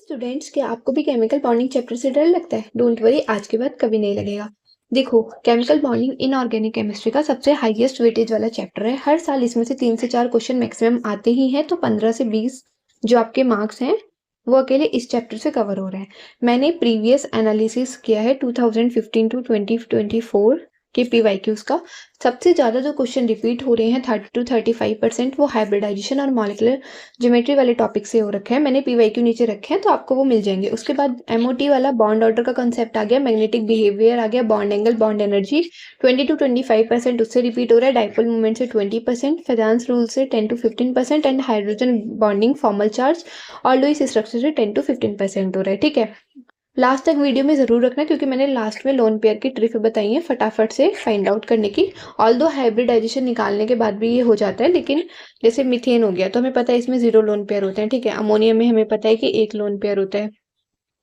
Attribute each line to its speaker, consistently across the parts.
Speaker 1: Students, क्या आपको भी केमिकल बॉन्डिंग चैप्टर से डर लगता है? डोंट वरी, आज के बाद कभी नहीं लगेगा। देखो, केमिकल बॉन्डिंग इनऑर्गेनिक केमिस्ट्री का सबसे हाईएस्ट वेटेज वाला चैप्टर है। हर साल इसमें से 3 से 4 क्वेश्चन मैक्सिमम आते ही हैं, तो 15 से 20 जो आपके मार्क्स हैं वो अकेले इस चैप्टर से कवर हो रहे हैं। मैंने प्रीवियस एनालिसिस किया है 2015 टू 2024 के पीवाईक्यूज का। सबसे ज़्यादा जो क्वेश्चन रिपीट हो रहे हैं 30 to 35% वो हाइब्रिडाइजेशन और मॉलिक्यूलर ज्योमेट्री वाले टॉपिक से हो रखे हैं। मैंने पीवाईक्यू नीचे रखे हैं तो आपको वो मिल जाएंगे। उसके बाद एमओटी वाला बॉन्ड ऑर्डर का कंसेप्ट आ गया, मैग्नेटिक बिहेवियर आ गया, bond angle, bond energy 20 to 25% उससे रिपीट हो रहा है, डाइपोल मूवमेंट से 20%, फेजांस रूल से 10 to 15% and hydrogen bonding formal charge और लुईस स्ट्रक्चर से 10 to 15% हो रहा है। ठीक है, लास्ट तक वीडियो में जरूर रखना क्योंकि मैंने लास्ट में लोन पेयर की ट्रिक बताई है फटाफट से फाइंड आउट करने की। ऑल्दो हाइब्रिडाइजेशन निकालने के बाद भी ये हो जाता है, लेकिन जैसे मिथेन हो गया तो हमें पता है इसमें 0 लोन पेयर होते हैं। ठीक है, अमोनिया में हमें पता है कि 1 लोन पेयर होता है।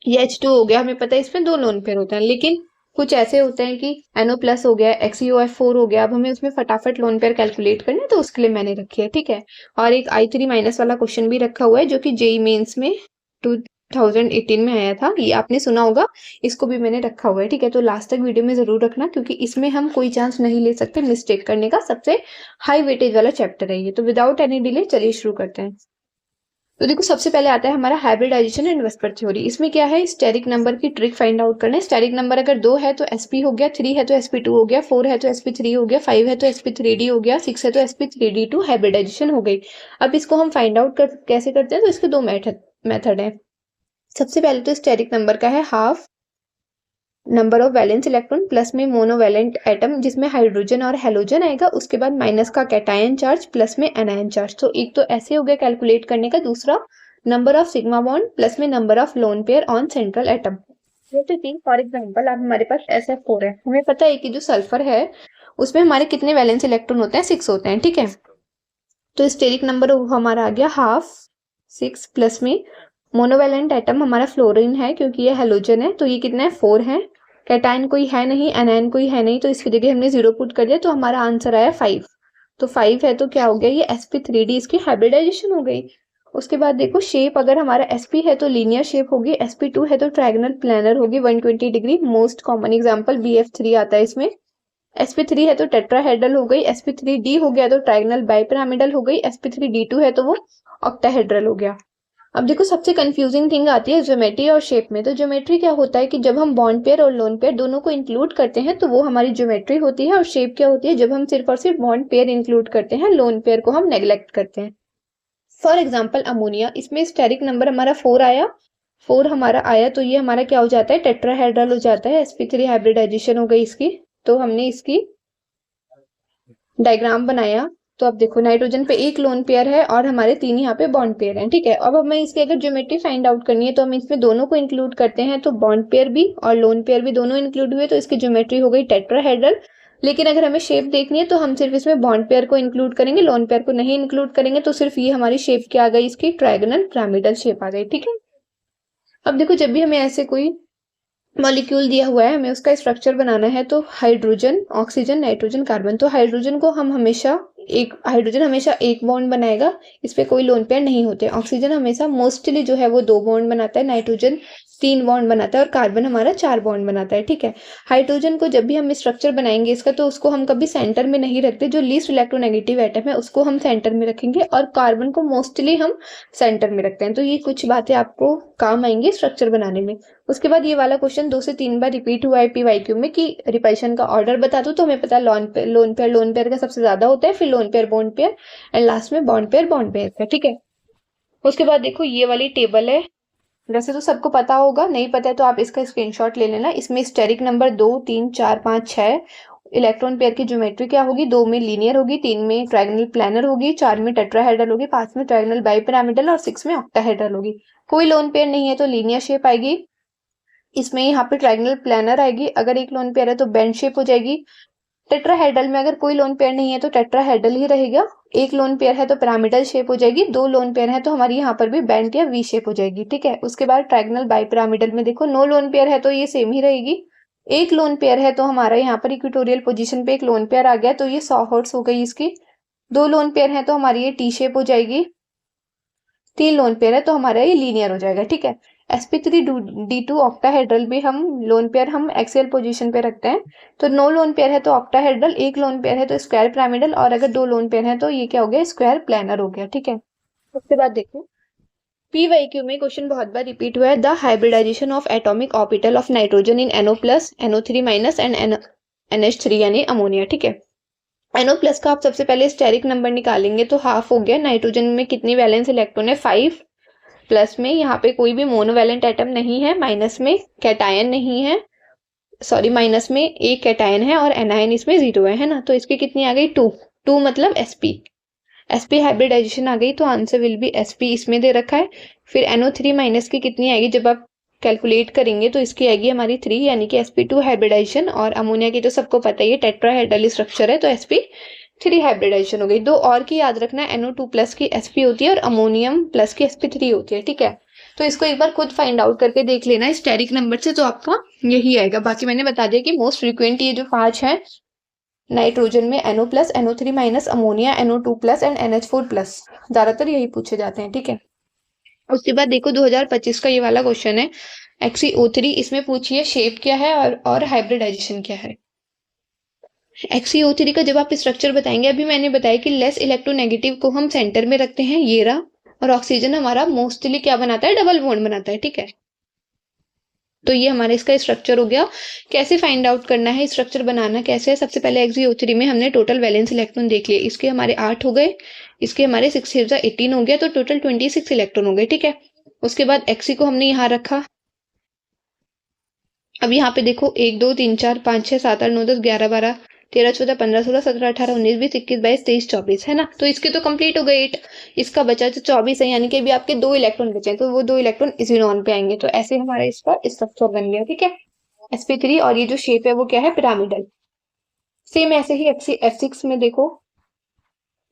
Speaker 1: ये H2 हो गया, हमें पता है इसमें 2 लोन पेयर होते हैं। लेकिन कुछ ऐसे होते हैं कि NO+ हो गया, XeOF4 हो गया, अब हमें उसमें फटाफट लोन पेयर कैलकुलेट करना है तो उसके लिए मैंने रखी है। ठीक है, और एक I3- वाला क्वेश्चन भी रखा हुआ है जो कि जेई मेंस में 2018 में आया था, ये आपने सुना होगा, इसको भी मैंने रखा हुआ है। ठीक है, तो लास्ट तक वीडियो में जरूर रखना क्योंकि इसमें हम कोई चांस नहीं ले सकते मिस्टेक करने का। सबसे हाई वेटेज वाला चैप्टर है ये। तो विदाउट एनी डिले चलिए शुरू करते हैं। तो देखो, सबसे पहले आता है हमारा हाइब्रिडाइजेशन एंड वेस्पर थ्योरी। इसमें क्या है, स्टेरिक नंबर की ट्रिक फाइंड आउट करना है। स्टेरिक नंबर अगर 2 है तो sp हो गया, 3 है तो sp2 हो गया, 4 है तो sp3 हो गया, 5 है तो sp3d हो गया, 6 है तो sp3d2, हाइब्रिडाइजेशन हो गई। अब इसको हम फाइंड आउट कैसे करते हैं, तो इसके 2 मेथड है। सबसे पहले तो स्टेरिक नंबर का है half number of valence electron plus में मोनोवैलेंट एटम जिसमें हाइड्रोजन और हेलोजन आएगा, उसके बाद माइनस का कैटायन चार्ज प्लस में एनायन चार्ज। तो एक तो ऐसे हो गया कैलकुलेट करने का, दूसरा number of sigma bond plus में number of lone pair on central atom. जैसे कि फॉर एग्जांपल अब हमारे पास SF4 है, हमें पता है कि जो सल्फर है उसमें हमारे कितने वैलेंस इलेक्ट्रॉन होते हैं, 6 होते हैं। ठीक है, तो स्टेरिक नंबर हमारा आ गया हाफ 6 प्लस में मोनोवैलेंट एटम हमारा फ्लोरीन है क्योंकि ये हेलोजन है, तो ये कितना है, 4 है। कैटायन कोई है नहीं, एनायन कोई है नहीं, तो इसकी जगह हमने 0 पुट कर दिया तो हमारा आंसर आया 5। तो 5 है तो क्या हो गया, ये sp3d, इसकी हाइब्रिडाइजेशन हो गई। उसके बाद देखो, शेप अगर हमारा sp है तो लीनियर शेप होगी, sp2 है तो ट्रायंगल प्लानर होगी 120 degree. Most common example BF3 आता है इसमें। sp3 है तो टेट्राहेड्रल हो गई, sp3d हो गया तो ट्रायंगल बाइपिरामिडल हो गई, sp3d2 है तो वो ऑक्टाहेड्रल हो गया। अब देखो, सबसे कंफ्यूजिंग थिंग आती है ज्योमेट्री और शेप में। तो ज्योमेट्री क्या होता है कि जब हम बॉन्ड पेयर और लोन पेयर दोनों को इंक्लूड करते हैं तो वो हमारी ज्योमेट्री होती है, और शेप क्या होती है, जब हम सिर्फ और सिर्फ बॉन्ड पेयर इंक्लूड करते हैं, लोन पेयर को हम नेग्लेक्ट करते हैं। फॉर एग्जाम्पल अमोनिया, इसमें स्टेरिक नंबर हमारा 4 आया, 4 हमारा आया तो ये हमारा क्या हो जाता है, टेट्राहेड्रल हो जाता है, sp3 हाइब्रिडाइजेशन हो गई इसकी। तो हमने इसकी डायग्राम बनाया तो अब देखो, नाइट्रोजन पे 1 लोन पेयर है और हमारे 3 यहाँ पे बॉन्ड पेयर हैं। ठीक है, अब हमें इसकी अगर ज्योमेट्री फाइंड आउट करनी है तो हम इसमें दोनों को इंक्लूड करते हैं, तो बॉन्ड पेयर भी और लोन पेयर भी दोनों इंक्लूड हुए तो इसकी ज्योमेट्री हो गई टेट्राहेड्रल। लेकिन अगर हमें शेप देखनी है तो हम सिर्फ इसमें बॉन्ड पेयर को इंक्लूड करेंगे, लोन पेयर को नहीं इंक्लूड करेंगे, तो सिर्फ ये हमारी शेप क्या आ गई, इसकी ट्रायगोनल पिरामिडल शेप आ गई। ठीक है, अब देखो, जब भी हमें ऐसे कोई मॉलिक्यूल दिया हुआ है, हमें उसका स्ट्रक्चर बनाना है, तो हाइड्रोजन, ऑक्सीजन, नाइट्रोजन, कार्बन, तो हाइड्रोजन हमेशा एक बॉन्ड बनाएगा, इस पे कोई लोन पेयर नहीं होते। ऑक्सीजन हमेशा मोस्टली जो है वो 2 बॉन्ड बनाता है, नाइट्रोजन 3 बॉन्ड बनाता है और कार्बन हमारा 4 बॉन्ड बनाता है। ठीक है, हाइड्रोजन को जब भी हम स्ट्रक्चर बनाएंगे इसका, तो उसको हम कभी सेंटर में नहीं रखते, जो लीस्ट इलेक्ट्रोनेगेटिव एटम है उसको हम सेंटर में रखेंगे और कार्बन को मोस्टली हम सेंटर में रखते हैं। तो ये कुछ बातें आपको काम आएंगी स्ट्रक्चर बनाने में। उसके बाद ये वाला क्वेश्चन 2 से 3 बार रिपीट हुआ है पीवाईक्यू में कि रिपल्शन का ऑर्डर बता दो, तो हमें पता है लोन पेयर का सबसे ज्यादा होता है, फिर lone pair bond pair and last में बॉन्ड पेयर का। ठीक है, उसके बाद देखो, ये वाली टेबल है, वैसे तो सबको पता होगा, नहीं पता है तो आप इसका स्क्रीनशॉट ले लेना। इसमें स्टेरिक नंबर 2, 3, 4, 5, 6 इलेक्ट्रॉन पेयर की ज्योमेट्री क्या होगी, 2 में लीनियर होगी, 3 में ट्रायंगल प्लानर होगी, 4 में टेट्राहेड्रल होगी, 5 में ट्रायंगल बाइपिरामिडल और 6 में ऑक्टाहेड्रल होगी। कोई लोन पेयर नहीं है तो लीनियर शेप आएगी, इसमें यहाँ पे ट्रायंगल प्लानर आएगी, अगर एक लोन पेयर है तो बेंड शेप हो जाएगी। टेट्राहेड्रल में अगर कोई लोन पेयर नहीं है तो टेट्राहेड्रल ही रहेगा, एक लोन पेयर है तो पिरामिडल शेप हो जाएगी, 2 लोन पेयर है तो हमारी यहाँ पर भी बैंड या वी शेप हो जाएगी। ठीक है, उसके बाद ट्रायंगल बाइपिरामिडल में देखो, 9 लोन पेयर है तो ये सेम ही रहेगी, एक लोन पेयर है तो हमारा यहाँ पर इक्वेटोरियल पोजीशन पे एक लोन पेयर आ गया तो ये 100 हर्ट्ज हो गई इसकी, 2 लोन पेयर है तो हमारी ये टी शेप हो जाएगी, 3 लोन पेयर है तो हमारा ये लीनियर हो जाएगा। ठीक है, sp3d2 ऑक्टाहेड्रल भी हम लोन पेयर हम एक्सियल पोजीशन पे रखते हैं। तो नो लोन पेयर है तो ऑक्टाहेड्रल, एक लोन पेयर है तो स्क्वायर पिरामिडल, और अगर दो लोन पेयर है तो ये क्या हो गया, स्क्वायर प्लानर हो गया। ठीक है, उसके बाद देखो PYQ में क्वेश्चन बहुत बार रिपीट हुआ है, the hybridization of atomic orbital of nitrogen in NO plus NO3 minus and NH3 यानी अमोनिया। ठीक है, NO प्लस का आप सबसे पहले स्टेरिक नंबर निकालेंगे तो हाफ हो गया। नाइट्रोजन में कितनी वैलेंस इलेक्ट्रॉन है, 5। प्लस में यहाँ पे कोई भी मोनोवैलेंट एटम नहीं है, माइनस में कैटायन नहीं है, सॉरी माइनस में एक कैटायन है और एनायन इसमें 0 है ना। तो इसकी कितनी आ गई, 2 मतलब sp हाइब्रिडाइजेशन आ गई तो आंसर विल बी sp, इसमें दे रखा है। फिर NO3 माइनस की कितनी आएगी, जब आप कैलकुलेट करेंगे तो इसकी आएगी हमारी 3 यानी कि sp2 हाइब्रिडाइजेशन। और अमोनिया की तो सबको पता ही है टेट्राहेड्रल स्ट्रक्चर है तो sp3 हाइब्रिडाइजेशन हो गई। दो और की याद रखना है, NO2 प्लस की sp होती है और अमोनियम प्लस की sp3 होती है। ठीक है, तो इसको एक बार खुद फाइंड आउट करके देख लेना स्टेरिक नंबर से, तो आपका यही आएगा। बाकी मैंने बता दिया कि मोस्ट फ्रीक्वेंट ये जो 5 है नाइट्रोजन में NO plus NO3 minus ammonia NO2 plus and NH4 plus, ज्यादातर यही पूछे जाते हैं। ठीक है, उसके बाद देखो 2025 का ये वाला क्वेश्चन है XeO3, इसमें पूछिए शेप क्या है और हाइब्रिडाइजेशन क्या है। XeO3 का जब आप स्ट्रक्चर बताएंगे, अभी मैंने बताया कि लेस इलेक्ट्रोनेगेटिव को हम सेंटर में रखते हैं, ये रहा, और ऑक्सीजन हमारा मोस्टली क्या बनाता है, डबल बॉन्ड बनाता है। ठीक है, तो ये हमारा इसका स्ट्रक्चर हो गया। कैसे फाइंड आउट करना है, स्ट्रक्चर बनाना कैसे है, सबसे पहले XeO3 में हमने टोटल वैलेंस इलेक्ट्रॉन देख लिए, इसके हमारे 8 हो गए, इसके हमारे 6 से 18 हो गया, तो टोटल 26 इलेक्ट्रॉन हो गए। ठीक है, उसके बाद Xe को हमने यहाँ रखा। अब यहाँ पे देखो 1 2 3 4 5 6 7 8 9 10 11 12 13 14 15 16 17 18 19 20 21 22 23 24 है ना। तो इसके तो कंप्लीट हो गए 8, इसका बचा तो 24 है, यानी कि अभी आपके 2 इलेक्ट्रॉन बचे हैं, तो वो 2 इलेक्ट्रॉन इसी नॉन पे आएंगे। तो ऐसे हमारा इसका स्ट्रक्चर बन गया। ठीक है, sp3, और ये जो शेप है वो क्या है, पिरामिडल। सेम ऐसे ही F6 में देखो,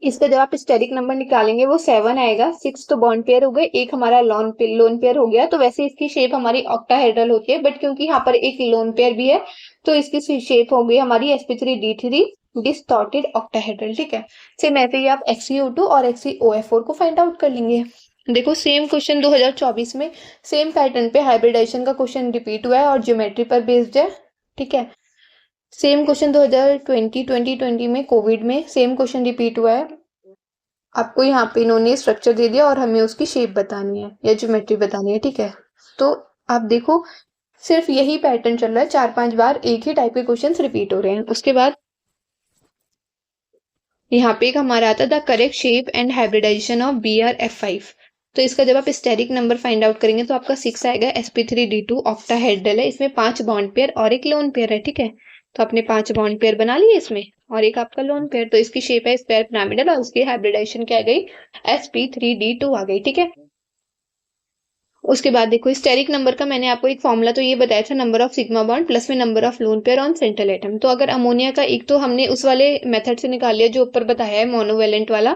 Speaker 1: इसका जब आप स्टेरिक नंबर निकालेंगे वो 7 आएगा। 6 तो बॉन्ड पेयर हो गए, एक हमारा लोन पेयर हो गया। तो वैसे इसकी शेप हमारी ऑक्टाहेड्रल होती है, बट क्योंकि यहाँ पर एक लोन पेयर भी है तो इसकी शेप हो गई हमारी sp3d3 डिस्टॉर्टेड ऑक्टाहेड्रल। ठीक है, सेम ऐसे ही आप XeO2 और XeOF4 को फाइंड आउट कर लेंगे। देखो सेम क्वेश्चन 2024 में सेम पैटर्न पे हाइब्रिडाइजेशन का क्वेश्चन रिपीट हुआ है और ज्योमेट्री पर बेस्ड है। ठीक है, सेम क्वेश्चन 2020 में कोविड में सेम क्वेश्चन रिपीट हुआ है। आपको यहाँ पे इन्होंने स्ट्रक्चर दे दिया और हमें उसकी शेप बतानी है या ज्योमेट्री बतानी है। ठीक है, तो आप देखो सिर्फ यही पैटर्न चल रहा है, 4-5 बार एक ही टाइप के क्वेश्चंस रिपीट हो रहे हैं। उसके बाद यहाँ पे एक हमारा आता था correct shape and hybridization of BrF5। तो इसका जब आप स्टेरिक नंबर फाइंड आउट करेंगे तो आपका 6 आएगा। sp3d2 ऑक्टाहेड्रल है, इसमें 5 बॉन्ड पेयर और एक लोन पेयर है। ठीक है, तो आपने 5 बॉन्ड पेयर बना लिए इसमें और एक आपका लोन पेयर, तो इसकी शेप है स्क्वायर पिरामिडल और उसकी हाइब्रिडाइजेशन क्या आ गई, sp3d2 आ गई। ठीक है, उसके बाद देखो स्टेरिक नंबर का मैंने आपको एक फॉर्मूला तो ये बताया था, number of sigma bond plus में number of lone pair on central atom. तो अगर अमोनिया का एक तो हमने उस वाले मेथड से निकाल लिया जो ऊपर बताया है मोनोवेलेंट वाला,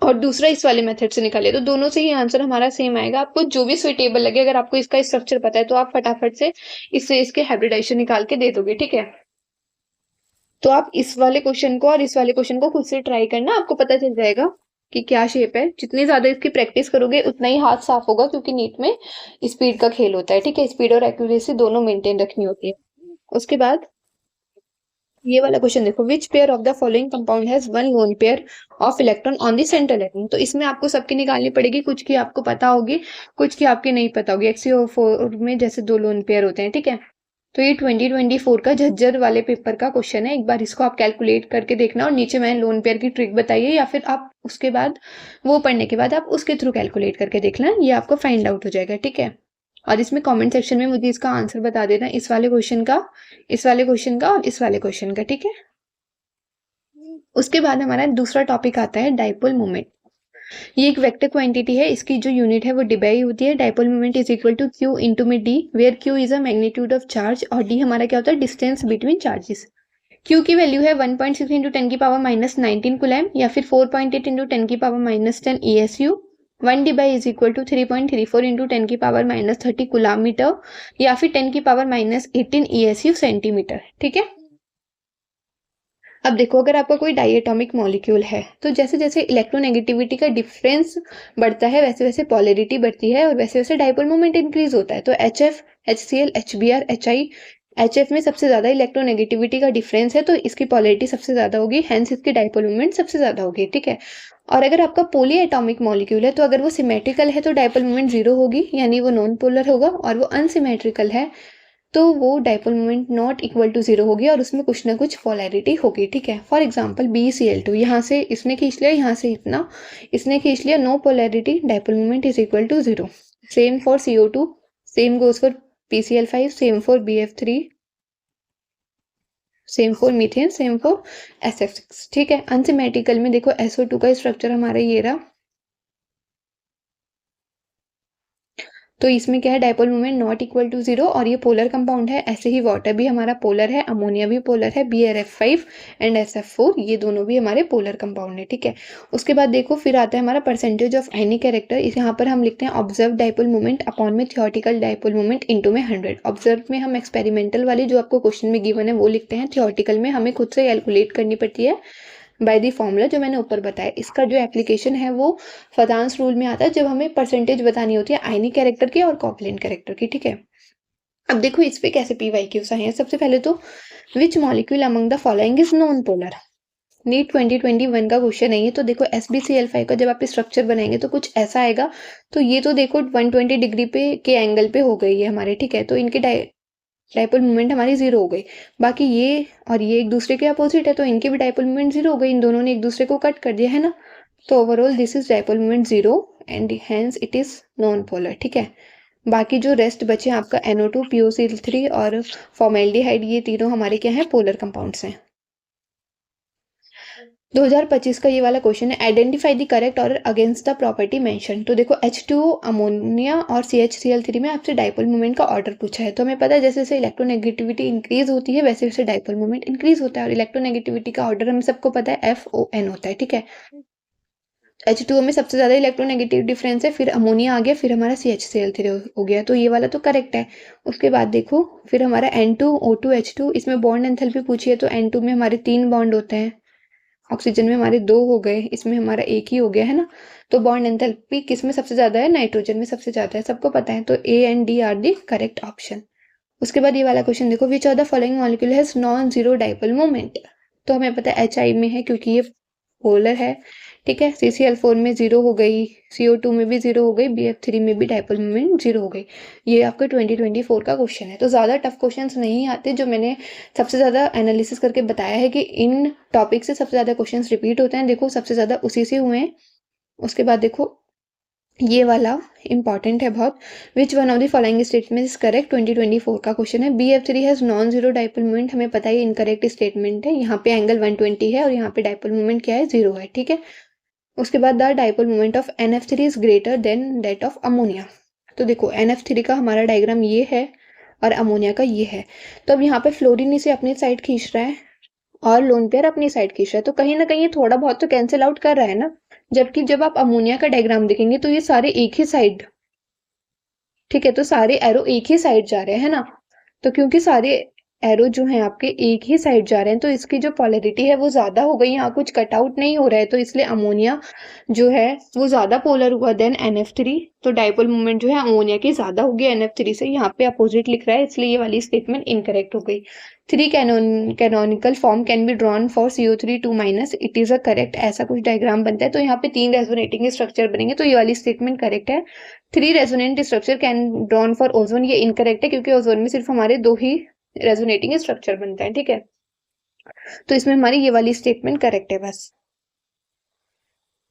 Speaker 1: और दूसरा इस वाले मेथड से निकालिए, तो दोनों से ही आंसर हमारा सेम आएगा। आपको जो भी सुइटेबल लगे, अगर आपको इसका स्ट्रक्चर पता है तो आप फटाफट से इससे इसके हाइब्रिडाइजेशन निकाल के दे दोगे। ठीक है, तो आप इस वाले क्वेश्चन को और इस वाले क्वेश्चन को खुद से ट्राई करना, आपको पता चल जाएगा कि क्या शेप है। जितनी ज्यादा इसकी प्रैक्टिस करोगे उतना ही हाथ साफ होगा, क्योंकि नीट में स्पीड का खेल होता है। ठीक है, स्पीड और एक्यूरेसी दोनों मेंटेन रखनी होती है। उसके बाद ये वाला क्वेश्चन देखो, which pair of the following compound has one lone pair of electron on the central atom. तो इसमें आपको सबकी निकालनी पड़ेगी, कुछ की आपको पता होगी कुछ की आपके नहीं पता होगी। XeO4 में जैसे 2 लोन पेयर होते हैं। ठीक है, तो ये 2024 का झज्जर वाले पेपर का क्वेश्चन है, एक बार इसको आप कैलकुलेट करके देखना, और नीचे मैंने लोन पेयर की ट्रिक बताई है, या फिर आप उसके बाद वो पढ़ने के बाद आप उसके थ्रू कैलकुलेट करके देखना, ये आपको फाइंड आउट हो जाएगा। ठीक है, और इसमें कमेंट सेक्शन में मुझे इसका आंसर बता देना, इस वाले क्वेश्चन का, इस वाले क्वेश्चन का और इस वाले क्वेश्चन का। ठीक है, उसके बाद हमारा दूसरा टॉपिक आता है डाइपोल मोमेंट। ये एक वेक्टर क्वांटिटी है, इसकी जो यूनिट है वो डिबाई होती है। Dipole moment is equal to q into में d, where q is a magnitude of charge और d हमारा क्या होता है, डिस्टेंस बिटवीन चार्जेस। q की वैल्यू है 1.6 इंटू 10 की पावर माइनस 19 कुलैम, या फिर 4.8 इंटू 10 की power minus 10 ESU। 1 Debye is equal to 3.34 into 10 की पावर माइनस 30 कुलाम मीटर, या फिर 10 की पावर माइनस 18 ESU सेंटीमीटर। ठीक है, अब देखो, अगर आपका कोई डायटोमिक मॉलिक्यूल है तो जैसे जैसे इलेक्ट्रोनेगेटिविटी का डिफरेंस बढ़ता है वैसे वैसे पोलैरिटी बढ़ती है और वैसे वैसे डाइपोल मोमेंट इंक्रीज होता है। तो HF, HCl, HBr, HI, HF में सबसे ज्यादा इलेक्ट्रोनेगेटिविटी का डिफरेंस है तो इसकी पोलैरिटी सबसे ज्यादा होगी, हेंस इसकी डाइपोल मोमेंट सबसे ज्यादा होगी। ठीक है। और अगर आपका पोली एटॉमिक मॉलिक्यूल है तो अगर वो सिमेट्रिकल है तो डाइपोल मोमेंट जीरो होगी, यानी वो नॉन पोलर होगा, और वो अनसिमेट्रिकल है तो वो dipole moment not equal to zero होगी और उसमें कुछ ना कुछ पोलैरिटी होगी। ठीक है। फॉर एग्जांपल BeCl2, यहाँ से इसने खींच लिया, यहाँ से इतना इसने खींच लिया, no polarity, dipole moment is equal to zero. Same for CO2, same goes for PCl5, same for BF3, same for methane, same for SF6। ठीक है। अनसिमेट्रिकल में देखो SO2 का स्ट्रक्चर हमारा ये रहा, तो इसमें क्या है, dipole moment not equal to zero और ये पोलर कंपाउंड है। ऐसे ही वाटर भी हमारा पोलर है, अमोनिया भी पोलर है, BrF5 एंड SF4 ये दोनों भी हमारे पोलर कंपाउंड है। ठीक है। उसके बाद देखो फिर आता है हमारा परसेंटेज ऑफ एनी कैरेक्टर। इस यहाँ पर हम लिखते हैं ऑब्जर्व डाइपोल मोमेंट अपॉन में थियोटिकल डाइपोल मोमेंट इनटू में 100। ऑब्जर्व में हम एक्सपेरिमेंटल वाली जो आपको क्वेश्चन में गिवन है वो लिखते हैं, थियोटिकल में हमें खुद से कैलकुलेट करनी पड़ती है बाय दी फॉर्मूला जो मैंने ऊपर बताया। इसका जो एप्लीकेशन है वो फजांस रूल में आता है जब हमें परसेंटेज बतानी होती है आयनिक कैरेक्टर की और कोवलेंट कैरेक्टर की। ठीक है। अब देखो इस पे कैसे PYQs आए हैं। सबसे पहले तो which molecule among the following is non polar. NEET 2021 का क्वेश्चन है ये। तो देखो SbCl5 का जब आप स्ट्रक्चर बनाएंगे तो कुछ ऐसा आएगा। तो ये तो देखो 120 डिग्री पे के एंगल पे हो गई है हमारे। ठीक है। तो इनके डाइपोल मोमेंट हमारी जीरो हो गई। बाकी ये और ये एक दूसरे के अपोजिट है तो इनकी भी डाइपोल मोमेंट जीरो हो गई, इन दोनों ने एक दूसरे को कट कर दिया है ना। तो overall this is dipole moment zero and hence it is non polar. ठीक है। बाकी जो रेस्ट बचे आपका NO2, POCl3 और फॉर्मेल्डिहाइड, ये तीनों हमारे क्या हैं, पोलर कंपाउंड्स हैं। 2025 का ये वाला क्वेश्चन है, identify the correct order against the property mention. तो देखो H2O, अमोनिया और CHCl3 में आपसे डाइपोल मोमेंट का ऑर्डर पूछा है। तो हमें पता है जैसे जैसे इलेक्ट्रोनेगेटिविटी इंक्रीज होती है वैसे वैसे डाइपोल मोमेंट इंक्रीज होता है, और इलेक्ट्रोनेगेटिविटी का ऑर्डर हम सबको पता है FON होता है। ठीक है। H2O में सबसे ज्यादा इलेक्ट्रोनेगेटिव डिफरेंस है, फिर अमोनिया आ गया, फिर हमारा CHCl3 हो गया, तो ये वाला तो करेक्ट है। उसके बाद देखो फिर हमारा N2O2H2, इसमें बॉन्ड एंथैल्पी पूछी है तो N2 में हमारे 3 बॉन्ड होते हैं, ऑक्सीजन में हमारे 2 हो गए, इसमें हमारा 1 ही हो गया है ना। तो बॉन्ड एंथैल्पी किस में सबसे ज्यादा है, नाइट्रोजन में सबसे ज्यादा है, सबको पता है। तो A and D are the correct option. उसके बाद ये वाला क्वेश्चन देखो, which of the following molecule has non zero dipole moment. तो हमें पता है HI में है क्योंकि ये पोलर है। ठीक है। CCl4 में जीरो हो गई, CO2 में भी जीरो हो गई, BF3 में भी डाइपोल मोमेंट जीरो हो गई। ये आपका 2024 का क्वेश्चन है। तो ज्यादा टफ क्वेश्चंस नहीं आते, जो मैंने सबसे ज्यादा एनालिसिस करके बताया है कि इन टॉपिक से सबसे ज्यादा क्वेश्चंस रिपीट होते हैं, देखो सबसे ज्यादा उसी से हुए हैं। उसके बाद देखो ये वाला इंपॉर्टेंट है बहुत, which one of the following statement is correct. 2024 का क्वेश्चन है, BF3 has non zero dipole moment. हमें पता है इनकरेक्ट स्टेटमेंट है, यहाँ पे एंगल 120 है और यहाँ पे डाइपोल मोमेंट क्या है, जीरो है। ठीक है। उसके बाद the dipole moment of NF3 is greater than that of ammonia. तो देखो NF3 का हमारा डायग्राम ये है और अमोनिया का ये है। तो अब यहाँ पे फ्लोरीन इसे अपनी साइड खींच रहा है और लोन पेयर अपनी साइड खींच रहा है, तो कहीं ना कहीं ये थोड़ा बहुत तो कैंसिल आउट कर रहा है ना। जबकि जब आप अमोनिया का डायग्राम देखेंगे तो ये सारे एक ही साइड, ठीक है, तो सारे एरो एक ही साइड जा रहे हैं, है ना। तो क्योंकि सारे एरो जो हैं आपके एक ही साइड जा रहे हैं तो इसकी जो पोलैरिटी है वो ज्यादा हो गई, यहाँ कुछ कटआउट नहीं हो रहा है, तो इसलिए अमोनिया जो है वो ज्यादा पोलर हुआ देन NF3। तो डाइपोल मोमेंट जो है अमोनिया की ज्यादा होगी NF3 से, यहाँ पे अपोजिट लिख रहा है इसलिए ये वाली स्टेटमेंट इनकरेक्ट हो गई। 3 canonical form can be drawn for CO3 2 minus, it is a correct. ऐसा कुछ डायग्राम बनता है तो यहाँ पे 3 रेजोनेटिंग स्ट्रक्चर बनेंगे, तो ये वाली स्टेटमेंट करेक्ट है। 3 resonant structure can drawn for ozone, ये इनकरेक्ट है क्योंकि ओजोन में सिर्फ हमारे 2 ही रेजोनेटिंग स्ट्रक्चर बनता है। ठीक है। तो इसमें हमारी ये वाली स्टेटमेंट करेक्ट है बस।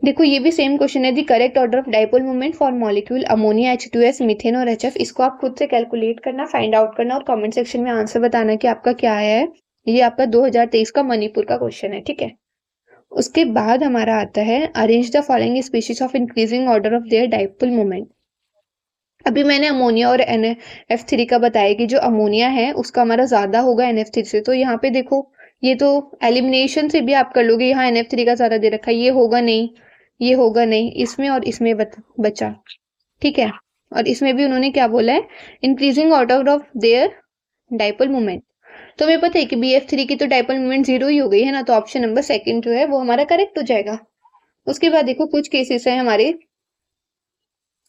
Speaker 1: देखो ये भी सेम क्वेश्चन है, the correct order of dipole moment for molecule ammonia, H2S, methane और HF। इसको आप खुद से कैलकुलेट करना, फाइंड आउट करना और कमेंट सेक्शन में आंसर बताना कि आपका क्या आया है। ये आपका 2023 का मणिपुर का क्वेश्चन है। ठीक है। उसके बाद हमारा आता है, arrange the following species of increasing order of their dipole moment. अभी मैंने अमोनिया और NF3 का बताया कि जो अमोनिया है उसका हमारा ज्यादा होगा NF3 से। तो यहाँ पे देखो ये तो एलिमिनेशन से भी आप कर लोगे, यहाँ NF3 का ज्यादा दे रखा है, ये होगा नहीं, ये होगा नहीं, इसमें और इसमें बचा। ठीक है। और इसमें भी उन्होंने क्या बोला है, increasing order of their dipole moment. तो हमें पता है कि BF3 की तो डाइपोल मोमेंट 0 ही हो गई है ना, तो ऑप्शन नंबर सेकंड जो है वो हमारा करेक्ट हो जाएगा। उसके बाद देखो कुछ केसेस है हमारे,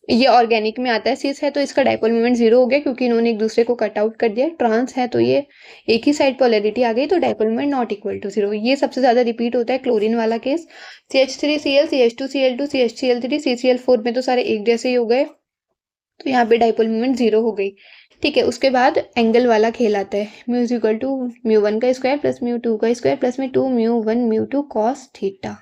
Speaker 1: ये ऑर्गेनिक में आता है, सिस है तो इसका डाइपोल मोमेंट 0 हो गया क्योंकि इन्होंने एक दूसरे को कट आउट कर दिया। ट्रांस है तो ये एक ही साइड पोलैरिटी आ गई तो dipole moment not equal to 0। ये सबसे ज्यादा रिपीट होता है क्लोरीन वाला case. CH3Cl, CH2Cl2, CH3Cl3, CCl4 में तो सारे एक जैसे ही हो गए, तो यहाँ पे डाइपोल मोमेंट 0 हो गई। ठीक है, उसके बाद एंगल वाला खेल आता है, म्यू इज इक्वल टू μ1 का स्क्वायर प्लस μ2 का स्क्वायर प्लस में 2 μ1 μ2 cos थीटा।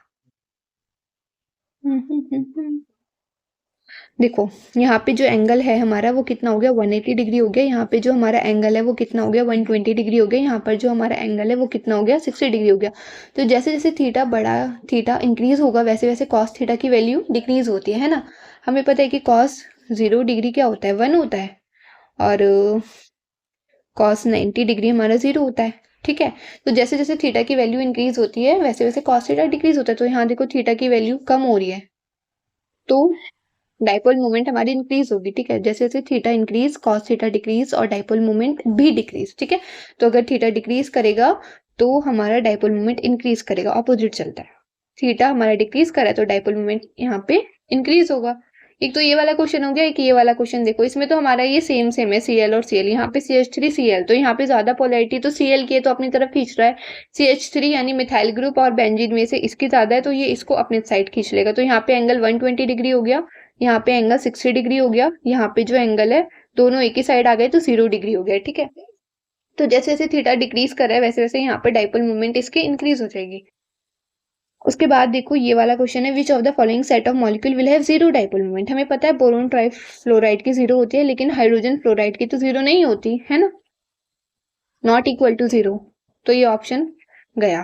Speaker 1: देखो यहाँ पे जो एंगल है हमारा वो कितना हो गया, 180 डिग्री हो गया। यहाँ पे जो हमारा एंगल है वो कितना हो गया, 120 डिग्री हो गया। यहाँ पर जो हमारा एंगल है वो कितना हो गया, 60 डिग्री हो गया। तो जैसे जैसे थीटा बड़ा, थीटा इंक्रीज होगा, वैसे वैसे कॉस थीटा की वैल्यू डिक्रीज होती है ना। हमें पता है कि कॉस 0 डिग्री क्या होता है, 1 होता है, और कॉस 90 डिग्री हमारा 0 होता है। ठीक है, तो जैसे जैसे थीटा की वैल्यू इंक्रीज होती है वैसे वैसे कॉस थीटा डिक्रीज होता है। तो यहाँ देखो थीटा की वैल्यू कम हो रही है तो डाइपोल मोमेंट हमारी इंक्रीज होगी। ठीक है, जैसे जैसे theta increase cos theta decrease और डाइपोल मोमेंट भी डिक्रीज। ठीक है, तो अगर थीटा डिक्रीज करेगा तो हमारा डाइपोल मोमेंट इंक्रीज करेगा, ऑपोजिट चलता है। थीटा हमारा डिक्रीज करे तो डाइपोल मोमेंट यहाँ पे इंक्रीज होगा। एक तो ये वाला क्वेश्चन हो गया, एक ये वाला क्वेश्चन देखो, इसमें तो हमारा ये सेम सेम है, Cl और Cl। यहाँ पे CH3Cl, तो यहाँ पे ज्यादा पोलैरिटी तो Cl की है तो अपनी तरफ खींच रहा है। CH3 यानी मिथाइल ग्रुप और बेंजीन में से इसकी ज्यादा है तो ये इसको अपने साइड खींच लेगा। तो यहाँ पे एंगल 120 डिग्री हो गया, यहाँ पे एंगल 60 डिग्री हो गया। यहाँ पे जो एंगल है दोनों एक ही साइड आ गए तो 0 डिग्री हो गया। ठीक है, तो जैसे जैसे थीटा डिक्रीज कर रहा है वैसे वैसे यहाँ पे डाइपोल मोमेंट इसकी इंक्रीज हो जाएगी। उसके बाद देखो ये वाला क्वेश्चन है, विच of the following set of molecule will have 0 dipole moment. हमें पता है बोरोन ट्राइफ्लोराइड की 0 होती है, लेकिन हाइड्रोजन फ्लोराइड की तो 0 नहीं होती है ना, नॉट इक्वल टू 0। तो ये ऑप्शन गया।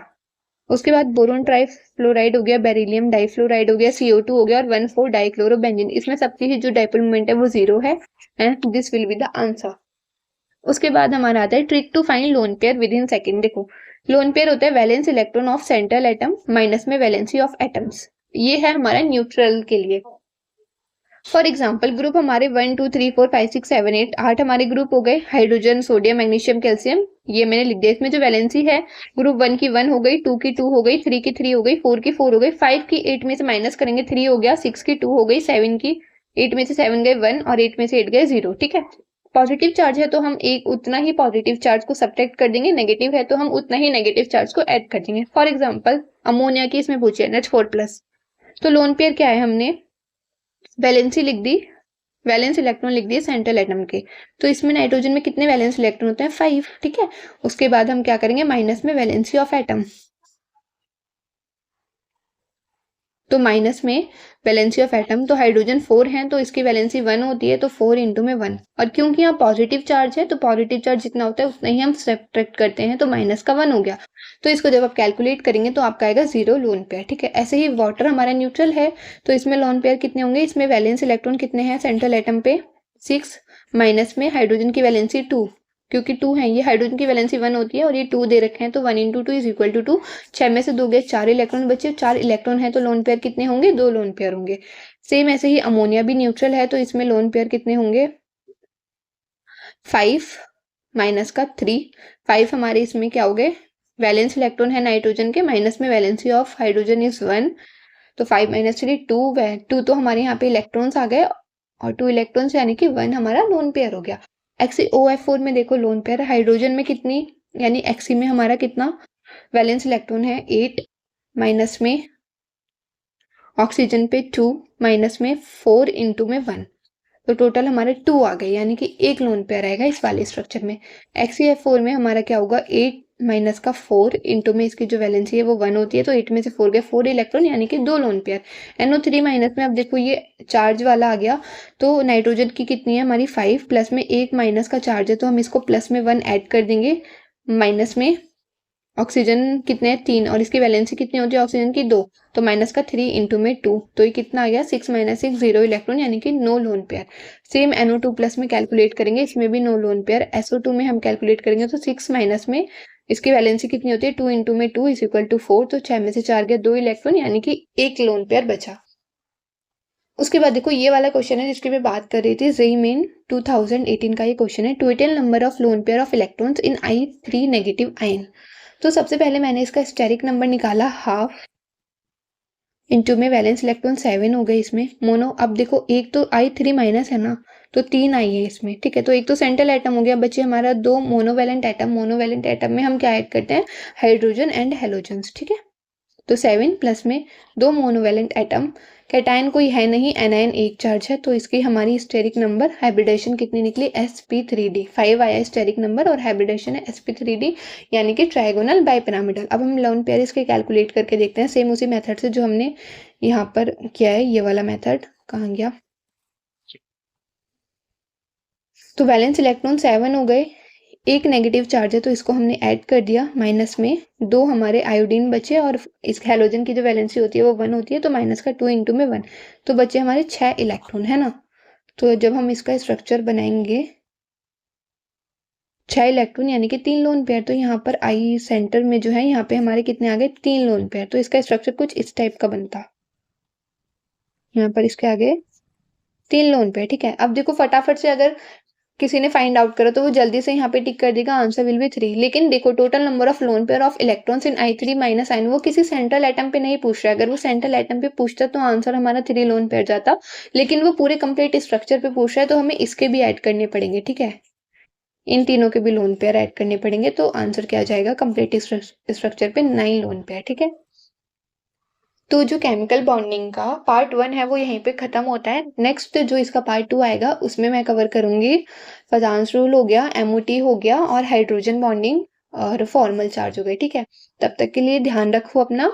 Speaker 1: उसके बाद बोरोन ट्राइफ्लोराइड हो गया, बेरिलियम डाइफ्लोराइड हो गया, CO2 हो गया और 1,4 डाइक्लोरोबेंजीन। इसमें सबकी ही जो डाइपोल मोमेंट है वो 0 है, and this will be the answer. उसके बाद हमारा आता है trick to find lone pair within second. देखो लोन पेयर होता है valence electron of central atom minus में वैलेंसी ऑफ एटम्स। ये है हमारा न्यूट्रल के लिए। फॉर एग्जाम्पल ग्रुप हमारे 1 2 3 4 5 6 7 8 8 हमारे ग्रुप हो गए, हाइड्रोजन सोडियम मैग्नीशियम कैल्शियम, ये मैंने लिख दिया। इसमें जो वैलेंसी है ग्रुप 1 की 1 हो गई, 2 की 2 हो गई, 3 की 3 हो गई, 4 की 4 हो गई, 5 की 8 में से माइनस करेंगे 3 हो गया, 6 की 2 हो गई, 7 की 8 में से 7 गए 1 और 8 में से 8 गए 0। ठीक है, पॉजिटिव चार्ज है तो हम एक उतना ही पॉजिटिव चार्ज को सब्ट्रैक्ट कर देंगे, नेगेटिव है तो हम उतना ही नेगेटिव चार्ज को ऐड कर देंगे। फॉर एग्जाम्पल अमोनिया की इसमें पूछे NH4+, तो लोन पेयर क्या है, हमने वैलेंसी लिख दी, वैलेंस इलेक्ट्रॉन लिख दिए सेंट्रल एटम के। तो इसमें नाइट्रोजन में कितने वैलेंस इलेक्ट्रॉन होते हैं, 5। ठीक है, उसके बाद हम क्या करेंगे, माइनस में वैलेंसी ऑफ एटम, तो माइनस में वैलेंसी ऑफ एटम, तो हाइड्रोजन 4 है तो इसकी वैलेंसी 1 होती है, तो 4 इंटू में 1। और क्योंकि यहाँ पॉजिटिव चार्ज है तो पॉजिटिव चार्ज जितना होता है उतना ही हम सब्ट्रैक्ट करते हैं, तो माइनस का 1 हो गया। तो इसको जब आप कैलकुलेट करेंगे तो आपका आएगा 0 लोन पेयर। ठीक है, ऐसे ही वाटर हमारा न्यूट्रल है तो इसमें लोन पेयर कितने होंगे, इसमें वैलेंस इलेक्ट्रॉन कितने हैं सेंट्रल एटम पे, 6, माइनस में हाइड्रोजन की वैलेंसी 2, क्योंकि 2 है, ये हाइड्रोजन की वैलेंसी 1 होती है और ये 2 दे रखे हैं तो 1 इंटू 2 इज इक्वल टू 2। 6 में से 2 गए, 4 इलेक्ट्रॉन बचे, 4 इलेक्ट्रॉन है तो लोन पेयर कितने होंगे, 2 लोन पेयर होंगे। सेम ऐसे ही अमोनिया भी न्यूट्रल है तो इसमें लोन पेयर कितने होंगे, 5 माइनस का 3। 5 हमारे इसमें क्या हो गए, वैलेंस इलेक्ट्रॉन है नाइट्रोजन के, माइनस में वैलेंसी ऑफ हाइड्रोजन इज 1, तो 5 माइनस 3 2 तो हमारे यहाँ पे इलेक्ट्रॉन्स आ गए और 2 इलेक्ट्रॉन्स यानी कि 1 हमारा लोन पेयर हो गया। XeOF4 में देखो लोन पेयर, हाइड्रोजन में कितनी, यानी Xe में हमारा कितना वैलेंस इलेक्ट्रॉन है 8, माइनस में ऑक्सीजन पे 2, माइनस में 4 इंटू में 1, तो टोटल हमारे 2 आ गए, यानी कि एक लोन पेयर आएगा इस वाले स्ट्रक्चर में। XeF4 में हमारा क्या होगा, 8 माइनस का 4 इंटू में इसकी जो वैलेंसी है वो 1 होती है, तो 8 में से 4 गए, 4 इलेक्ट्रॉन यानी कि 2 लोन पेयर। NO3 माइनस में अब देखो ये चार्ज वाला आ गया, तो नाइट्रोजन की कितनी है हमारी 5, प्लस में 1 माइनस का चार्ज है तो हम इसको प्लस में 1 ऐड कर देंगे, माइनस में ऑक्सीजन कितने हैं 3 और इसकी वैलेंसी कितनी होती है ऑक्सीजन की 2, तो माइनस का 3 इंटू में 2, तो ये कितना आ गया 6 माइनस 6 0 इलेक्ट्रॉन यानी कि no lone pair. Same NO2+ में कैलकुलेट करेंगे, इसमें भी नो लोन पेयर। SO2 में हम कैलकुलेट करेंगे तो 6 माइनस में इसकी वैलेंसी कितनी होती है 2 इंटू में 2 इज इक्वल टू 4, तो 6 में से 4 गया 2 इलेक्ट्रॉन यानी कि एक लोन पेयर बचा। उसके बाद देखो ये वाला क्वेश्चन है जिसकी मैं बात कर रही थी, जेईई मेन 2018 का ये क्वेश्चन है। Total number of lone pair of electrons in I3 negative ion. तो सबसे पहले मैंने इसका स्टेरिक नंबर निकाला हाफ, इंटू में वैलेंस इलेक्ट्रॉन 7 हो गए इसमें मोनो। अब देखो एक तो I3 माइनस है ना, तो 3 आई है इसमें, ठीक है। तो एक तो सेंट्रल एटम हो गया, बचे हमारा 2 मोनोवैलेंट एटम। मोनोवैलेंट एटम में हम क्या ऐड करते हैं, हाइड्रोजन एंड हेलोजन्स, ठीक है। तो 7 प्लस में 2 मोनोवैलेंट एटम, कैटायन कोई है नहीं, एनायन एक चार्ज है, तो इसकी हमारी स्टेरिक नंबर हाइब्रिडेशन कितनी निकली, sp3d 5 आया स्टेरिक नंबर, और हाइब्रिडेशन है sp3d यानी कि ट्राइगोनल बाइपिरामिडल। अब हम लोन पेयर इसके कैलकुलेट करके देखते हैं, सेम उसी मेथड से जो हमने यहाँ पर किया है। ये वाला मेथड कहाँ गया, तो वैलेंस इलेक्ट्रॉन 7 हो गए, एक नेगेटिव चार्ज है तो इसको हमने ऐड कर दिया, माइनस में 2 हमारे आयोडीन बचे, और इस हैलोजन की जो वैलेंसी होती है वो 1 होती है, तो माइनस का 2 इंटू में 1, तो बचे हमारे 6 इलेक्ट्रॉन, है ना। तो जब हम इसका स्ट्रक्चर बनाएंगे 6 इलेक्ट्रॉन यानी कि 3 लोन पेयर, तो यहाँ पर आई सेंटर में जो है यहाँ पे हमारे कितने आ गए, 3 लोन पेयर। तो इसका स्ट्रक्चर कुछ इस टाइप का बनता, यहाँ पर इसके आगे 3 लोन पेयर, ठीक है। अब देखो फटाफट से अगर किसी ने फाइंड आउट करा तो वो जल्दी से यहाँ पे टिक कर देगा, आंसर विल बी 3। लेकिन देखो total number of lone pair of electrons in I3 minus ion, वो किसी सेंट्रल एटम पे नहीं पूछ रहा है। अगर वो सेंट्रल एटम पे पूछता तो आंसर हमारा 3 लोन पेयर जाता, लेकिन वो पूरे कंप्लीट स्ट्रक्चर पे पूछ रहा है, तो हमें इसके भी ऐड करने पड़ेंगे, ठीक है। इन तीनों के भी लोन पेयर ऐड करने पड़ेंगे, तो आंसर क्या आ जाएगा, कंप्लीट स्ट्रक्चर पे 9 लोन पेयर, ठीक है। तो जो केमिकल बॉन्डिंग का पार्ट 1 है वो यहीं पे खत्म होता है। नेक्स्ट जो इसका पार्ट 2 आएगा उसमें मैं कवर करूंगी फजांस रूल हो गया, MOT हो गया, और हाइड्रोजन बॉन्डिंग और फॉर्मल चार्ज हो गए, ठीक है। तब तक के लिए ध्यान रखो अपना,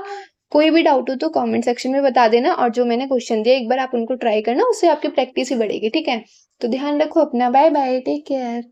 Speaker 1: कोई भी डाउट हो तो कमेंट सेक्शन में बता देना, और जो मैंने क्वेश्चन दिया एक बार आप उनको ट्राई करना, उससे आपकी प्रैक्टिस ही बढ़ेगी, ठीक है। तो ध्यान रखो अपना, बाय बाय, टेक केयर।